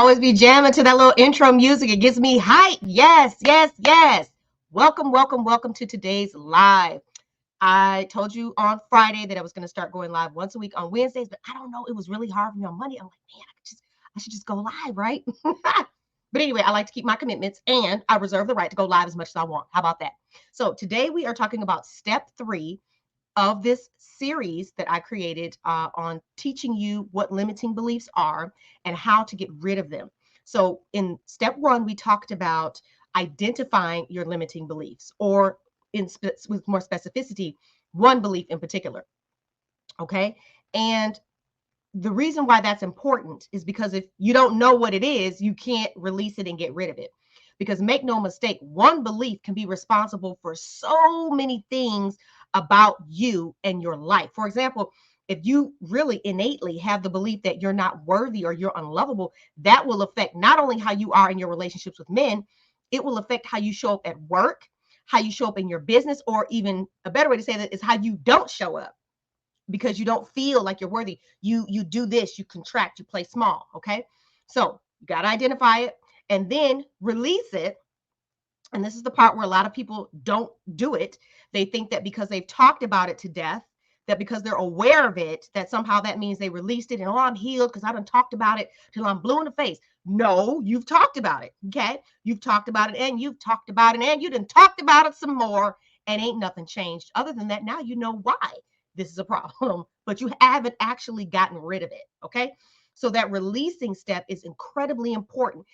always be jamming to that little intro music. It gets me hyped. Yes, yes, yes. Welcome, welcome, welcome to today's live. I told you on Friday that I was going to start going live once a week on Wednesdays, but I don't know. It was really hard for me on Monday. I'm like, man, I should just go live, right? But anyway, I like to keep my commitments and I reserve the right to go live as much as I want. How about that? So today we are talking about step 3 of this series that I created on teaching you what limiting beliefs are and how to get rid of them. So, in step 1, we talked about identifying your limiting beliefs, or with more specificity, one belief in particular. Okay. And the reason why that's important is because if you don't know what it is, you can't release it and get rid of it. Because make no mistake, one belief can be responsible for so many things about you and your life. For example, if you really innately have the belief that you're not worthy or you're unlovable, that will affect not only how you are in your relationships with men, it will affect how you show up at work, how you show up in your business, or even a better way to say that is how you don't show up because you don't feel like you're worthy. You do this, you contract, you play small. Okay. So you got to identify it and then release it. And this is the part where a lot of people don't do it. They think that because they've talked about it to death, that because they're aware of it, that somehow that means they released it and, oh, I'm healed because I done talked about it till I'm blue in the face. No, you've talked about it. Okay. You've talked about it and you've talked about it and you done talked about it some more and ain't nothing changed. Other than that, now you know why this is a problem, but you haven't actually gotten rid of it. Okay. So that releasing step is incredibly important.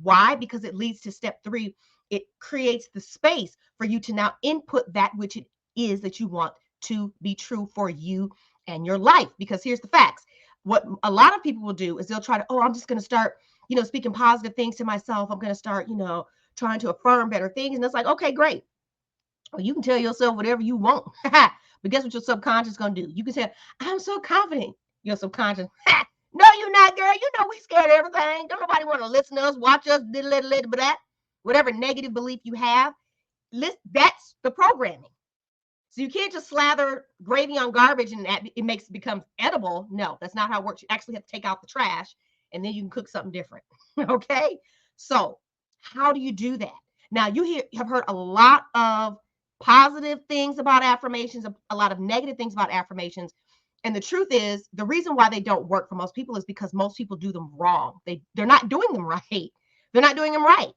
Why? Because it leads to step 3. It creates the space for you to now input that which it is that you want to be true for you and your life. Because here's the facts. What a lot of people will do is they'll try to, oh, I'm just going to start, speaking positive things to myself. I'm going to start, trying to affirm better things. And it's like, okay, great. Well, you can tell yourself whatever you want. But guess what your subconscious is going to do? You can say, I'm so confident. Your subconscious, no, you're not, girl. You know we scared of everything. Don't nobody want to listen to us, watch us, that. Whatever negative belief you have, that's the programming. So you can't just slather gravy on garbage and it becomes edible. No, that's not how it works. You actually have to take out the trash and then you can cook something different. Okay. So how do you do that? Now you have heard a lot of positive things about affirmations, a lot of negative things about affirmations. And the truth is, the reason why they don't work for most people is because most people do them wrong. They're not doing them right. They're not doing them right.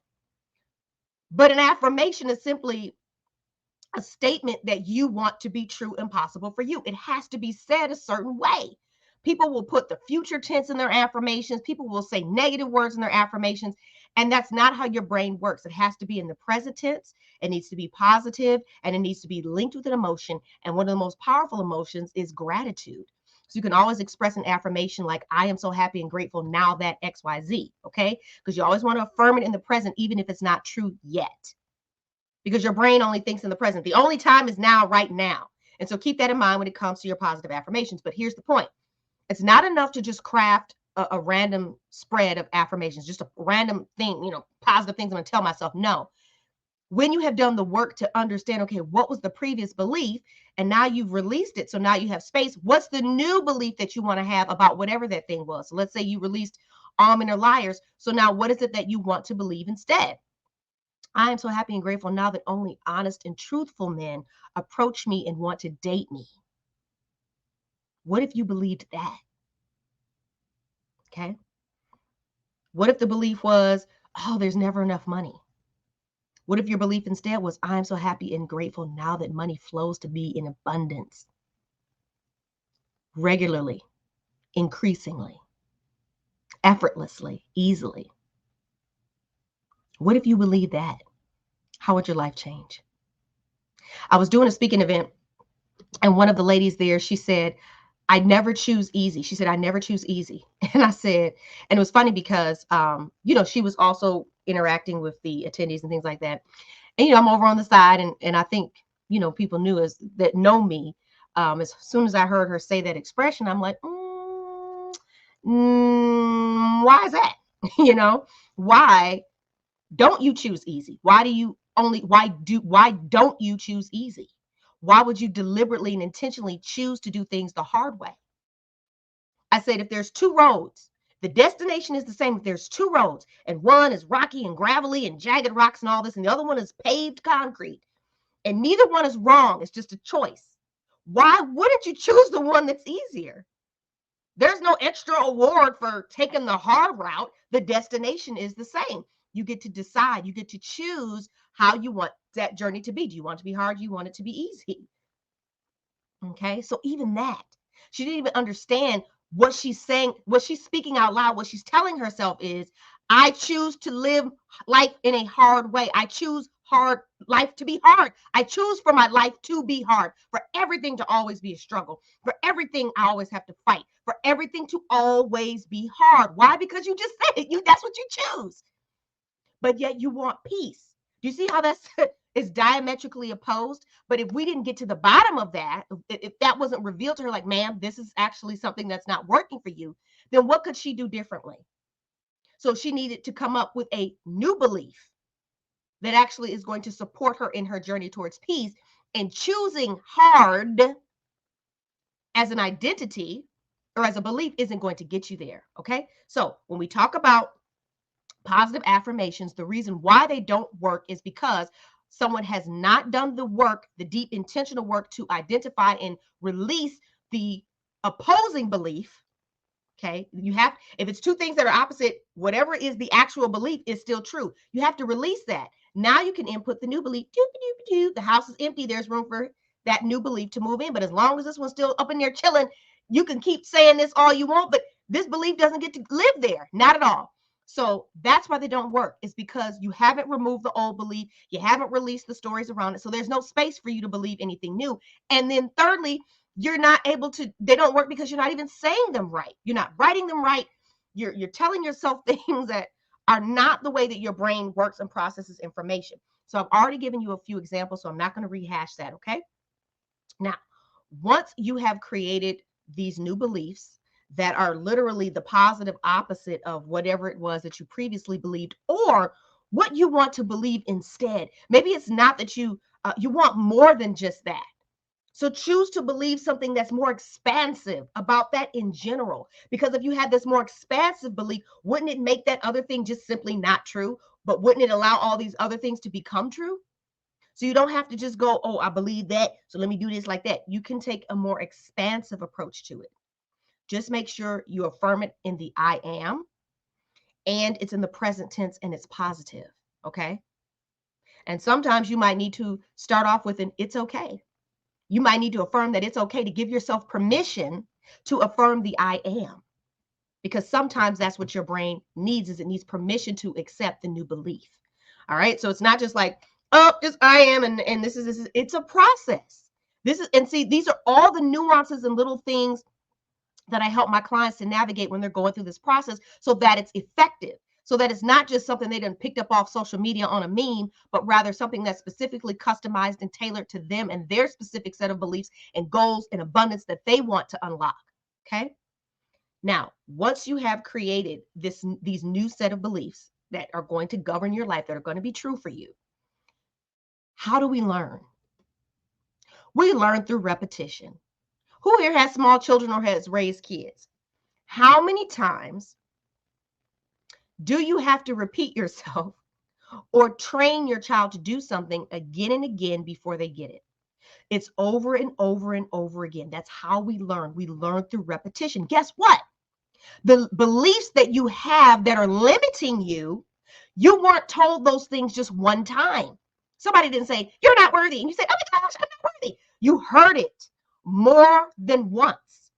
But an affirmation is simply a statement that you want to be true and possible for you. It has to be said a certain way. People will put the future tense in their affirmations. People will say negative words in their affirmations. And that's not how your brain works. It has to be in the present tense. It needs to be positive and it needs to be linked with an emotion. And one of the most powerful emotions is gratitude. So you can always express an affirmation like, I am so happy and grateful now that XYZ, okay? Because you always want to affirm it in the present, even if it's not true yet. Because your brain only thinks in the present. The only time is now, right now. And so keep that in mind when it comes to your positive affirmations. But here's the point. It's not enough to just craft a random spread of affirmations, just a random thing, positive things I'm going to tell myself. No. When you have done the work to understand, okay, what was the previous belief? And now you've released it. So now you have space. What's the new belief that you want to have about whatever that thing was? So let's say you released all men are liars. So now what is it that you want to believe instead? I am so happy and grateful now that only honest and truthful men approach me and want to date me. What if you believed that? Okay. What if the belief was, oh, there's never enough money? What if your belief instead was, I am so happy and grateful now that money flows to me in abundance, regularly, increasingly, effortlessly, easily? What if you believe that? How would your life change? I was doing a speaking event and one of the ladies there, she said, I never choose easy. She said, I never choose easy. And I said, and it was funny because, she was also interacting with the attendees and things like that. And, I'm over on the side and I think, people that know me. As soon as I heard her say that expression, I'm like, why is that? Why don't you choose easy? Why don't you choose easy? Why would you deliberately and intentionally choose to do things the hard way? I said, if there's two roads The destination is the same. If there's two roads and one is rocky and gravelly and jagged rocks and all this, and the other one is paved concrete, and neither one is wrong, it's just a choice. Why wouldn't you choose the one that's easier? There's no extra award for taking the hard route. The destination is the same. You get to decide, you get to choose how you want that journey to be. Do you want it to be hard? Do you want it to be easy? Okay, so even that, she didn't even understand what she's saying, what she's speaking out loud. What she's telling herself is, I choose to live life in a hard way. I choose hard life to be hard. I choose for my life to be hard, for everything to always be a struggle, for everything I always have to fight, for everything to always be hard. Why? Because you just said it. That's what you choose. But yet you want peace. Do you see how that's is diametrically opposed? But if we didn't get to the bottom of that, if that wasn't revealed to her, like, ma'am, this is actually something that's not working for you, then what could she do differently? So she needed to come up with a new belief that actually is going to support her in her journey towards peace. And choosing hard as an identity or as a belief isn't going to get you there. Okay. So when we talk about positive affirmations, the reason why they don't work is because someone has not done the work, the deep intentional work to identify and release the opposing belief. Okay, you have, if it's two things that are opposite, whatever is the actual belief is still true. You have to release that. Now you can input the new belief. The house is empty. There's room for that new belief to move in. But as long as this one's still up in there chilling, you can keep saying this all you want, but this belief doesn't get to live there. Not at all. So that's why they don't work. It's because you haven't removed the old belief. You haven't released the stories around it. So there's no space for you to believe anything new. And then thirdly, you're not able to, they don't work because you're not even saying them right. You're not writing them right. You're telling yourself things that are not the way that your brain works and processes information. So I've already given you a few examples, so I'm not going to rehash that, okay? Now, once you have created these new beliefs that are literally the positive opposite of whatever it was that you previously believed, or what you want to believe instead. Maybe it's not that you want more than just that. So choose to believe something that's more expansive about that in general. Because if you had this more expansive belief, wouldn't it make that other thing just simply not true? But wouldn't it allow all these other things to become true? So you don't have to just go, oh, I believe that, so let me do this like that. You can take a more expansive approach to it. Just make sure you affirm it in the I am, and it's in the present tense, and it's positive, okay? And sometimes you might need to start off with an it's okay. You might need to affirm that it's okay to give yourself permission to affirm the I am, because sometimes that's what your brain needs, is it needs permission to accept the new belief. All right. So it's not just like, oh, just I am, and this is, it's a process. This is, and see, these are all the nuances and little things that I help my clients to navigate when they're going through this process, so that it's effective. So that it's not just something they done picked up off social media on a meme, but rather something that's specifically customized and tailored to them and their specific set of beliefs and goals and abundance that they want to unlock. Okay. Now, once you have created these new set of beliefs that are going to govern your life, that are going to be true for you, how do we learn? We learn through repetition. Who here has small children or has raised kids? How many times do you have to repeat yourself or train your child to do something again and again before they get it? It's over and over and over again. That's how we learn. We learn through repetition. Guess what? The beliefs that you have that are limiting you, you weren't told those things just one time. Somebody didn't say, you're not worthy. And you said, oh my gosh, I'm not worthy. You heard it more than once.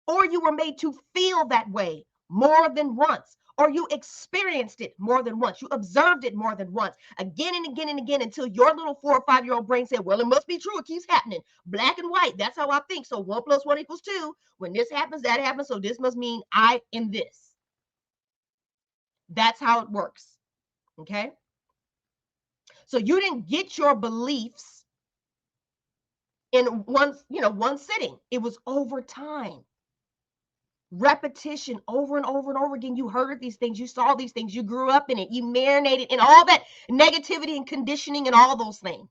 Or you were made to feel that way more than once. Or you experienced it more than once. You observed it more than once, again and again and again, until your little 4 or 5-year-old brain said, well, it must be true. It keeps happening. Black and white. That's how I think. So 1 + 1 = 2. When this happens, that happens. So this must mean I am this. That's how it works. Okay. So you didn't get your beliefs in one sitting. It was over time. Repetition, over and over and over again. You heard these things, you saw these things, you grew up in it, you marinated in all that negativity and conditioning and all those things.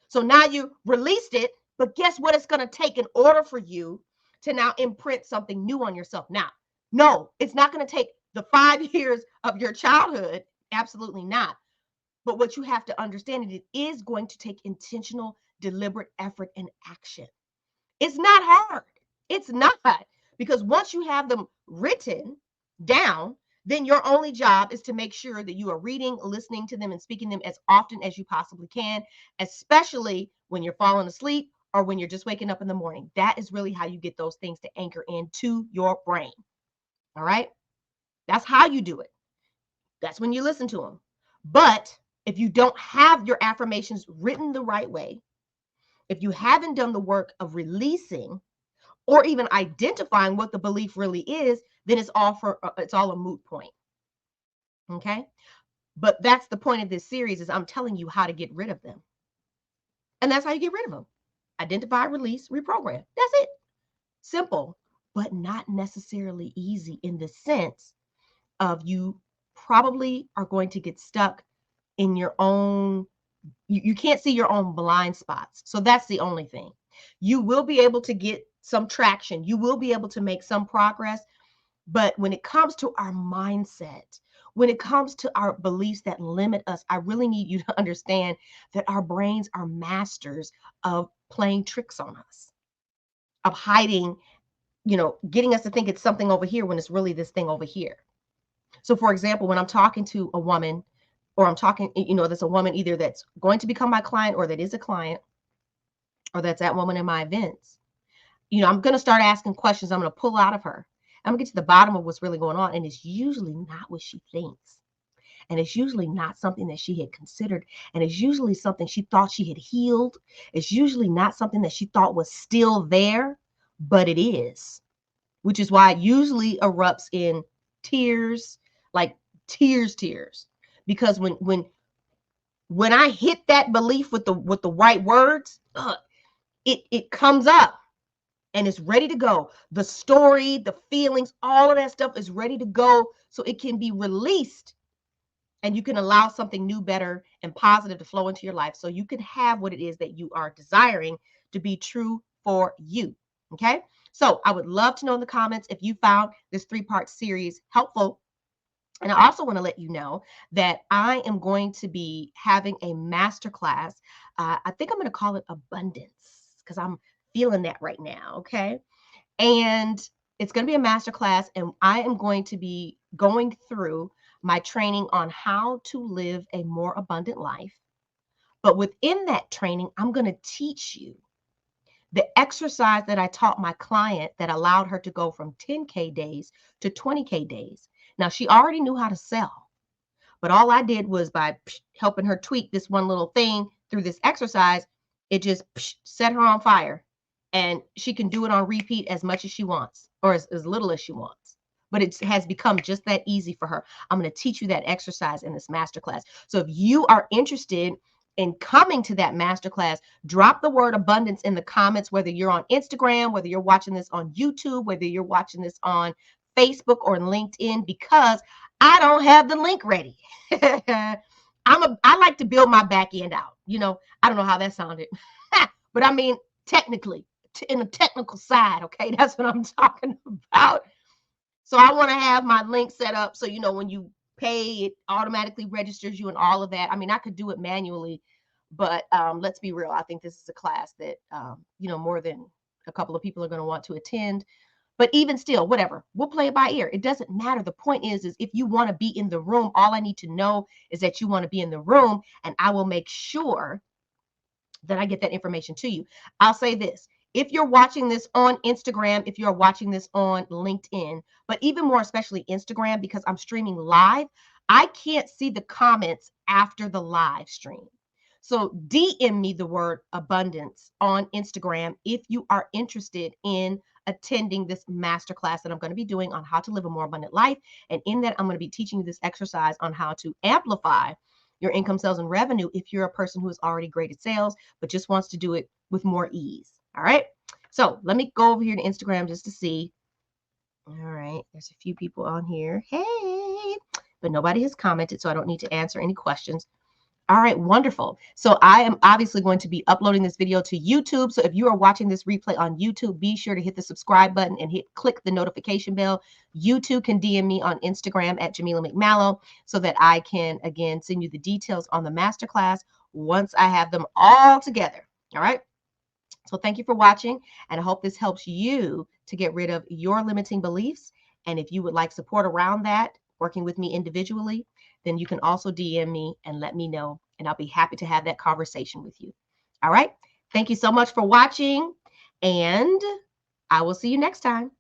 So now you released it, but guess what it's going to take in order for you to now imprint something new on yourself? Now, No, it's not going to take the 5 years of your childhood. Absolutely not. But what you have to understand is it is going to take intentional, deliberate effort and action. It's not hard. It's not. Because once you have them written down, then your only job is to make sure that you are reading, listening to them, and speaking them as often as you possibly can, especially when you're falling asleep or when you're just waking up in the morning. That is really how you get those things to anchor into your brain. All right? That's how you do it. That's when you listen to them. But if you don't have your affirmations written the right way, if you haven't done the work of releasing or even identifying what the belief really is, then it's all a moot point. Okay? But that's the point of this series is I'm telling you how to get rid of them. And that's how you get rid of them. Identify, release, reprogram. That's it. Simple, but not necessarily easy in the sense of you probably are going to get stuck in your own, you can't see your own blind spots. So that's the only thing. You will be able to get some traction. You will be able to make some progress. But when it comes to our mindset, when it comes to our beliefs that limit us, I really need you to understand that our brains are masters of playing tricks on us, of hiding, getting us to think it's something over here when it's really this thing over here. So, for example, when I'm talking to a woman, or I'm talking, there's a woman either that's going to become my client or that is a client or that's that woman in my events, I'm going to start asking questions. I'm going to pull out of her. I'm going to get to the bottom of what's really going on. And it's usually not what she thinks. And it's usually not something that she had considered. And it's usually something she thought she had healed. It's usually not something that she thought was still there, but it is, which is why it usually erupts in tears, like tears. Because when I hit that belief with the right words, it comes up and it's ready to go. The story, the feelings, all of that stuff is ready to go so it can be released and you can allow something new, better, and positive to flow into your life so you can have what it is that you are desiring to be true for you. Okay? So I would love to know in the comments if you found this 3-part series helpful. And I also want to let you know that I am going to be having a masterclass. I think I'm going to call it Abundance because I'm feeling that right now. Okay. And it's going to be a masterclass, and I am going to be going through my training on how to live a more abundant life. But within that training, I'm going to teach you the exercise that I taught my client that allowed her to go from 10K days to 20K days. Now, she already knew how to sell, but all I did was by helping her tweak this one little thing through this exercise, it just set her on fire. And she can do it on repeat as much as she wants or as little as she wants. But it has become just that easy for her. I'm going to teach you that exercise in this masterclass. So if you are interested in coming to that masterclass, drop the word abundance in the comments, whether you're on Instagram, whether you're watching this on YouTube, whether you're watching this on Facebook or LinkedIn, because I don't have the link ready. I like to build my back end out. I don't know how that sounded, but I mean, technically, in the technical side, okay? That's what I'm talking about. So I want to have my link set up so, when you pay, it automatically registers you and all of that. I mean, I could do it manually, but let's be real. I think this is a class that, more than a couple of people are going to want to attend. But even still, whatever, we'll play it by ear. It doesn't matter. The point is if you want to be in the room, all I need to know is that you want to be in the room, and I will make sure that I get that information to you. I'll say this. If you're watching this on Instagram, if you're watching this on LinkedIn, but even more especially Instagram, because I'm streaming live, I can't see the comments after the live stream. So DM me the word abundance on Instagram if you are interested in attending this masterclass that I'm going to be doing on how to live a more abundant life. And in that, I'm going to be teaching you this exercise on how to amplify your income, sales, and revenue if you're a person who is already great at sales, but just wants to do it with more ease. All right. So let me go over here to Instagram just to see. All right. There's a few people on here. Hey, but nobody has commented, so I don't need to answer any questions. All right, wonderful. So I am obviously going to be uploading this video to YouTube. So if you are watching this replay on YouTube, be sure to hit the subscribe button and click the notification bell. You too can DM me on Instagram at Jamila McMallow so that I can, again, send you the details on the masterclass once I have them all together. All right. So thank you for watching, and I hope this helps you to get rid of your limiting beliefs. And if you would like support around that, working with me individually, then you can also DM me and let me know, and I'll be happy to have that conversation with you. All right. Thank you so much for watching, and I will see you next time.